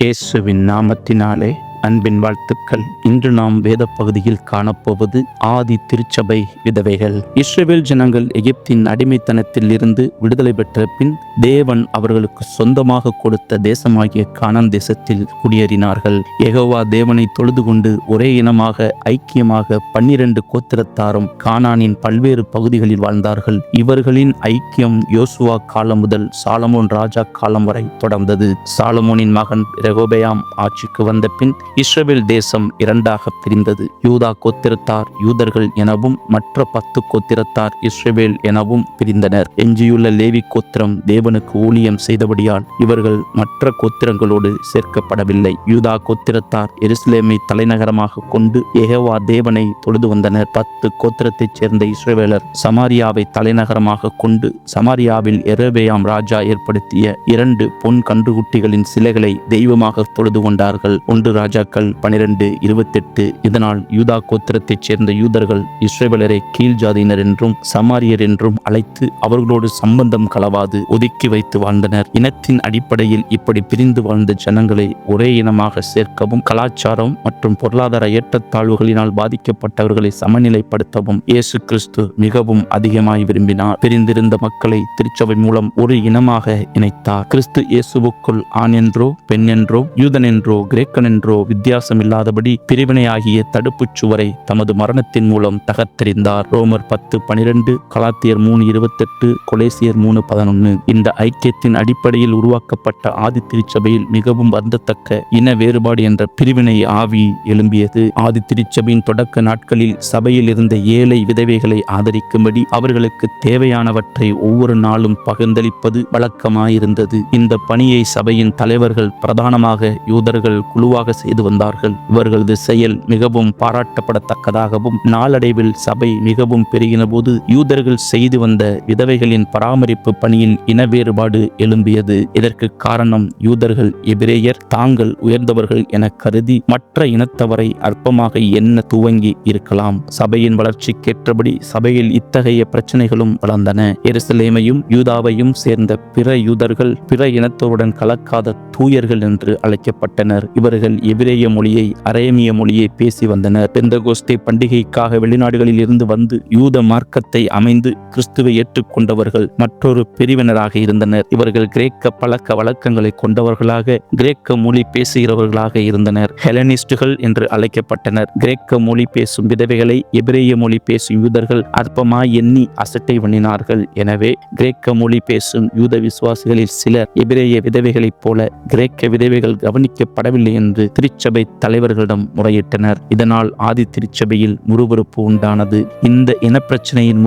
இயேசுவின் நாமத்தினாலே அன்பின் வாழ்த்துக்கள். இன்று நாம் வேத பகுதியில் காணப்போவது ஆதி திருச்சபை விதவைகள். இஸ்ரவேல் ஜனங்கள் எகிப்தின் அடிமைத்தனத்தில் இருந்து விடுதலை பெற்ற பின் தேவன் அவர்களுக்கு சொந்தமாக கொடுத்த தேசமாகிய கானான் தேசத்தில் குடியேறினார்கள். யெகோவா தேவனை தொழுது கொண்டு ஒரே இனமாக ஐக்கியமாக 12 கோத்திரத்தாரும் கானானின் பல்வேறு பகுதிகளில் வாழ்ந்தார்கள். இவர்களின் ஐக்கியம் யோசுவா காலம் முதல் சாலமோன் ராஜா காலம் வரை தொடர்ந்தது. சாலமோனின் மகன் ரெகொபெயாம் ஆட்சிக்கு வந்த பின் இஸ்ரவேல் தேசம் இரண்டாக பிரிந்தது. யூதா கோத்திரத்தார் யூதர்கள் எனவும் மற்ற 10 கோத்திரத்தார் இஸ்ரவேல் எனவும் பிரிந்தனர். எஞ்சியுள்ள லேவி கோத்திரம் தேவனுக்கு ஊழியம் செய்தபடியால் இவர்கள் மற்ற கோத்திரங்களோடு சேர்க்கப்படவில்லை. யூதா கோத்திரத்தார் எருசலேமை தலைநகரமாக கொண்டு யெகோவா தேவனை தொழுது வந்தனர். 10 கோத்திரத்தைச் சேர்ந்த இஸ்ரவேலர் சமாரியாவை தலைநகரமாக கொண்டு சமாரியாவில் எரோபெயாம் ராஜா ஏற்படுத்திய 2 பொன் கன்றுக்குட்டிகளின் சிலைகளை தெய்வமாக தொழுது கொண்டார்கள். 1 ராஜாக்கள் 12:28. இதனால் யூதா கோத்திரத்தைச் சேர்ந்த யூதர்கள் இஸ்ரவேலரை கீழ் ஜாதியினர் என்றும் சமாரியர் என்றும் அழைத்து அவர்களோடு சம்பந்தம் கலவாது ஒதுக்கி வைத்து வாழ்ந்தனர். இனத்தின் அடிப்படையில் இப்படி பிரிந்து வாழ்ந்த ஜனங்களை ஒரே இனமாக சேர்க்கவும் கலாச்சாரம் மற்றும் பொருளாதார ஏற்றத்தாழ்வுகளினால் பாதிக்கப்பட்டவர்களை சமநிலைப்படுத்தவும் இயேசு கிறிஸ்து மிகவும் அதிகமாய் விரும்பினார். பிரிந்திருந்த மக்களை திருச்சபை மூலம் ஒரு இனமாக இணைத்தார். கிறிஸ்து இயேசுவுக்குள் ஆண் என்றோ பெண் என்றோ யூதன் என்றோ கிரேக்கன் என்றோ வித்தியாசம் இல்லாதபடி பிரிவினையாகிய தடுப்புச் சுவரை தமது மரணத்தின் மூலம் தகர்த்தெறிந்தார். ரோமர் 10:12, கலாத்தியர் 3:28, கொலேசியர் 3:11. இந்த ஐக்கியத்தின் அடிப்படையில் உருவாக்கப்பட்ட ஆதி திருச்சபையில் மிகவும் வருந்தத்தக்க இன வேறுபாடு என்ற பிரிவினை ஆவி எழும்பியது. ஆதி திருச்சபையின் தொடக்க நாட்களில் சபையில் இருந்த ஏழை விதவைகளை ஆதரிக்கும்படி அவர்களுக்கு தேவையானவற்றை ஒவ்வொரு நாளும் பகிர்ந்தளிப்பது வழக்கமாயிருந்தது. இந்த பணியை சபையின் தலைவர்கள் பிரதானமாக யூதர்கள் குழுவாக செய்து வந்தார்கள். இவர்களது செயல் மிகவும் பாராட்டப்படத்தக்கதாகவும் நாளடைவில் சபை மிகவும் பெருகின போது யூதர்கள் செய்து வந்த விதவைகளின் பராமரிப்பு பணியில் இன வேறுபாடு எழும்பியது. இதற்கு காரணம் யூதர்கள் எபிரேயர் தாங்கள் உயர்ந்தவர்கள் என கருதி மற்ற இனத்தவரை அற்பமாக எண்ண துவங்கி இருக்கலாம். சபையின் வளர்ச்சிக்கேற்றபடி சபையில் இத்தகைய பிரச்சனைகளும் வளர்ந்தன. எருசலேமையும் யூதாவையும் சேர்ந்த பிற யூதர்கள் பிற இனத்தோருடன் கலக்காத தூயர்கள் என்று அழைக்கப்பட்டனர். இவர்கள் எபிரேய மொழியை அரேமிய மொழியை பேசி வந்தனர். பெந்தகோஸ்தே பண்டிகைக்காக வெளிநாடுகளில் இருந்து வந்து யூத மார்க்கத்தை அமைந்து கிறிஸ்துவை ஏற்றுக்கொண்டவர்கள் மற்றொரு பிரிவினராக இருந்தனர். இவர்கள் கிரேக்க பழக்க வழக்கங்களை கொண்டவர்களாக கிரேக்க மொழி பேசுகிறவர்களாக இருந்தனர். ஹெலனிஸ்டுகள் என்று அழைக்கப்பட்டனர். கிரேக்க மொழி பேசும் விதவைகளை எபிரேய மொழி பேசும் யூதர்கள் அற்பமாய் எண்ணி அசட்டை பண்ணினார்கள். எனவே கிரேக்க மொழி பேசும் யூத விசுவாசிகளில் சிலர் எபிரேய விதவைகளைப் போல கிரேக்க விதவைகள் கவனிக்கப்படவில்லை என்று திருச்சபை தலைவர்களிடம் முறையிட்டனர். இதனால் ஆதி திருச்சபையில் முறுமுறுப்பு உண்டானது. இந்த இனப்பிரச்சனையின்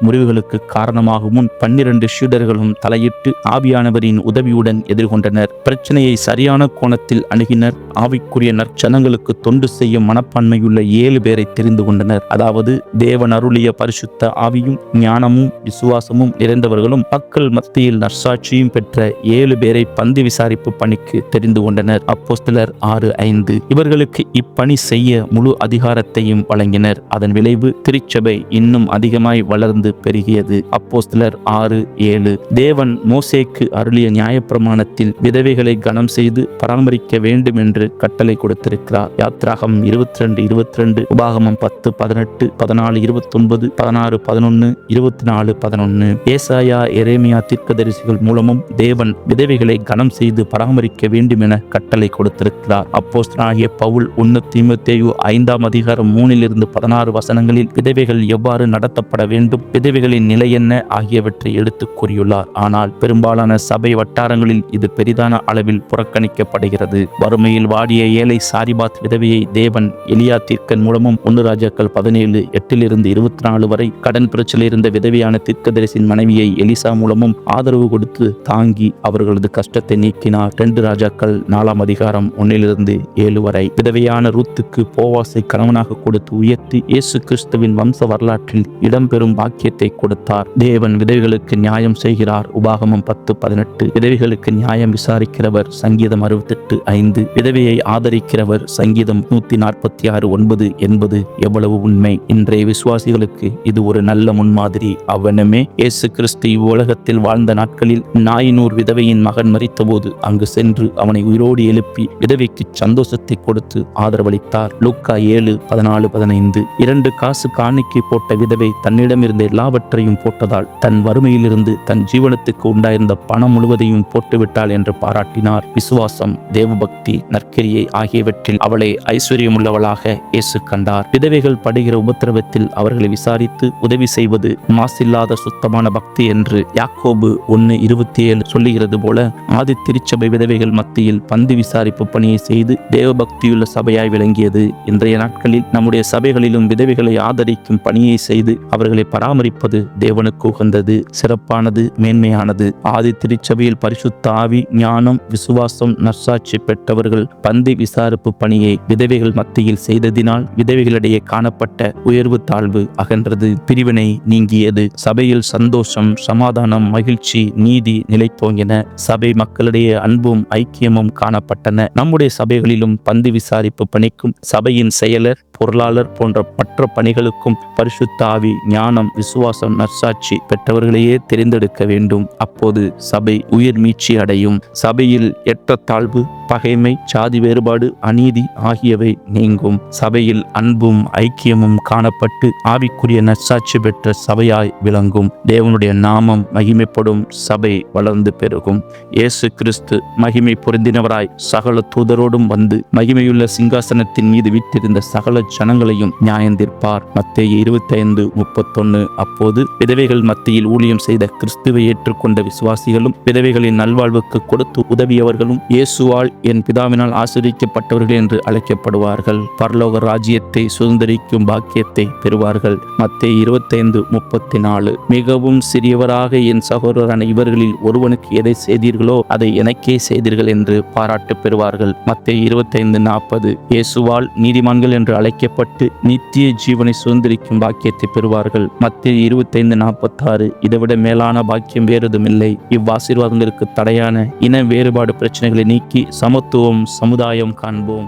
முறிவுகளுக்கு காரணமாகவும் 12 சீடர்களும் தலையிட்டு ஆவியானவரின் உதவியுடன் எதிர்கொண்டனர். பிரச்சனையை சரியான கோணத்தில் அணுகினர். ஆவிக்குரிய நற்சனங்களுக்கு தொண்டு செய்யும் மனப்பான்மையுள்ள 7 பேரை தெரிந்து கொண்டனர். அதாவது தேவன் அருளிய பரிசுத்த ஆவியும் ஞானமும் விசுவாசமும் நிறைந்தவர்களும் மக்கள் மத்தியில் நற்சாட்சியும் பெற்ற 7 பேரை பந்தி விசாரிப்பு பணிக்கு தெரிந்து கொண்டனர். அப்போஸ்தலர் 6:5. இவர்களுக்கு இப்பணி செய்ய முழு அதிகாரத்தையும் வழங்கினர். அதன் விளைவு திருச்சபை இன்னும் அதிகமாய் வளர்ந்து பெருகியது. அப்போஸ்தலர் 6:7. தேவன் மோசேக்கு அருளிய நியாயப்பிரமாணத்தில் விதவைகளை கனம் செய்து பராமரிக்க வேண்டும் என்று கட்டளை கொடுத்திருக்கிறார். யாத்ராகம் 22:22, உபாகமம் 10:18, 14:29, 16:11, 24:11. ஏசாயா எரேமியா தீர்க்கதரிசிகள் மூலமும் தேவன் விதவைகளை கனம் செய்து பராமரிக்க வேண்டும் என கட்டளை கொடுத்திருக்கிறார். அப்போஸ்தலனாகிய பவுல் 1 தீமோத்தேயு 5:3-16 விதவைகள் எவ்வாறு நடத்தப்பட வேண்டும், விதவைகளின் நிலை என்ன ஆகியவற்றை எடுத்து கூறியுள்ளார். ஆனால் பெரும்பாலான சபை வட்டாரங்களில் இது பெரிதான அளவில் புறக்கணிக்கப்படுகிறது. வறுமையில் வாடிய ஏழை சாரிபாத் விதவையை தேவன் எலியா தீர்க்கன் மூலமும் 1 ராஜாக்கள் 17:8-24 வரை கடன் பிரச்சனையில் இருந்த விதவையான தீர்க்கதரிசியின் மனைவியை எலிசா மூலமும் ஆதரவு கொடுத்து தாங்கி அவர்களது கஷ்டத்தை நீக்கினார். 2 ராஜாக்கள் 4:1 7 வரை. விதவையான ரூத்துக்கு போவாசை கணவனாக கொடுத்து உயர்த்தி இயேசு கிறிஸ்துவின் வம்ச வரலாற்றில் இடம்பெறும் பாக்கியத்தை கொடுத்தார். தேவன் விதவைகளுக்கு நியாயம் செய்கிறார். உபாகமம் 10:18. விதவைகளுக்கு நியாயம் விசாரிக்கிறவர் சங்கீதம் 68:5. விதவையை ஆதரிக்கிறவர் சங்கீதம் 146:9 என்பது எவ்வளவு உண்மை! இன்றைய விசுவாசிகளுக்கு இது ஒரு நல்ல முன்மாதிரி. அவ்வனமே இயேசு கிறிஸ்து இவ்வுலகத்தில் வாழ்ந்த நாட்களில் நாயினூர் விதவையின் மகன் மரித்தபோது அங்கு சென்று அவனை உயிரோடு எழுப்பி விதவைக்கு சந்தோஷத்தை கொடுத்து ஆதரவளித்தார். லூக்கா 7:14-15. 2 காசு காணிக்கை போட்ட விதவை தன்னிடமிருந்த எல்லாவற்றையும் போட்டதால் தன் வறுமையிலிருந்து தன் ஜீவனத்துக்கு உண்டாயிருந்த பணம் முழுவதையும் போட்டுவிட்டாள் என்று பாராட்டினார். விசுவாசம், தேவபக்தி, நற்கிரியை ஆகியவற்றில் அவளை ஐஸ்வர்யமுள்ளவளாக இயேசு கண்டார். விதவைகள் படுகிற உபத்திரவத்தில் அவர்களை விசாரித்து உதவி செய்வது மாசில்லாத சுத்தமான பக்தி என்று யாக்கோபு 1:27 சொல்லுகிறது போல ஆதி திருச்சபை விதவைகள் மத்தியில் பந்தி விசாரிப்பு பணியை செய்து தேவபக்தியுள்ள சபையாய் விளங்கியது. இன்றைய நாட்களில் நம்முடைய சபைகளிலும் விதவைகளை ஆதரிக்கும் பணியை செய்து அவர்களை பராமரிப்பது தேவனுக்கு உகந்தது, சிறப்பானது, மேன்மையானது. ஆதி திருச்சபையில் பரிசுத்த ஆவி, ஞானம், விசுவாசம், நற்சாட்சி பெற்றவர்கள் பந்தி விசாரிப்பு பணியை விதவைகள் மத்தியில் செய்ததினால் விதவைகளிடையே காணப்பட்ட உயர்வு தாழ்வு அகன்றது, பிரிவினை நீங்கியது. சபையில் சந்தோஷம், சமாதானம், மகிழ்ச்சி, நீதி நிலைத்தோங்கின. சபை மக்களிடையே அன்பும் ஐக்கியமும் காணப்பட்டன. நம்முடைய சபைகளிலும் பந்தி விசாரிப்பு பணிக்கும் சபையின் செயலர், பொருளாளர் போன்ற மற்ற பணிகளுக்கும் பரிசுத்த ஆவி, ஞானம், விசுவாசம், நற்சாட்சி பெற்றவர்களையே தெரிந்தெடுக்க வேண்டும். அப்போது சபை உயிர் மீட்சி அடையும். சபையில் ஏற்றத்தாழ்வு, பகைமை, சாதி வேறுபாடு, அநீதி ஆகியவை நீங்கும். சபையில் அன்பும் ஐக்கியமும் காணப்பட்டு ஆவிக்குரிய நற்சாட்சி பெற்ற சபையாய் விளங்கும். தேவனுடைய நாமம் மகிமைப்படும். சபை வளர்ந்து பெருகும். இயேசு கிறிஸ்து மகிமை பொருந்தினவராய் சகல தூதரோடும் வந்து மகிமையுள்ள சிங்காசனத்தின் மீது வீற்றிருந்த சகல ஜனங்களையும் நியாயந்தீர்ப்பார். மத்தேயு 25:31. அப்போது விதவைகள் மத்தியில் ஊழியம் செய்த கிறிஸ்துவை ஏற்றுக்கொண்ட விசுவாசிகளும் விதவைகளின் நல்வாழ்வுக்கு கொடுத்து உதவியவர்களும் இயேசுவால் என் பிதாவினால் ஆசீர்வதிக்கப்பட்டவர்கள் என்று அழைக்கப்படுவார்கள். பரலோக ராஜ்யத்தை சுதந்திரிக்கும் பாக்கியத்தை பெறுவார்கள். மத்தேயு 25:34. மிகவும் சிறியவராக என் சகோதரரான இவர்களில் ஒருவனுக்கு எதை செய்தீர்களோ அதை எனக்கே செய்தீர்கள் என்று பாராட்டு பெறுவார்கள். மத்தேயு 25:40. இயேசுவால் நீதிமான்கள் என்று அழைக்கப்பட்டு நித்திய ஜீவனை சுதந்திரிக்கும் பாக்கியத்தை பெறுவார்கள். மத்தேயு 25:46. இதைவிட மேலான பாக்கியம் வேறெதுமில்லை. இவ்வாசீர்வாதங்களுக்கு தடையான இன வேறுபாடு பிரச்சனைகளை நீக்கி சமத்துவம், சமுதாயம் காண்போம்.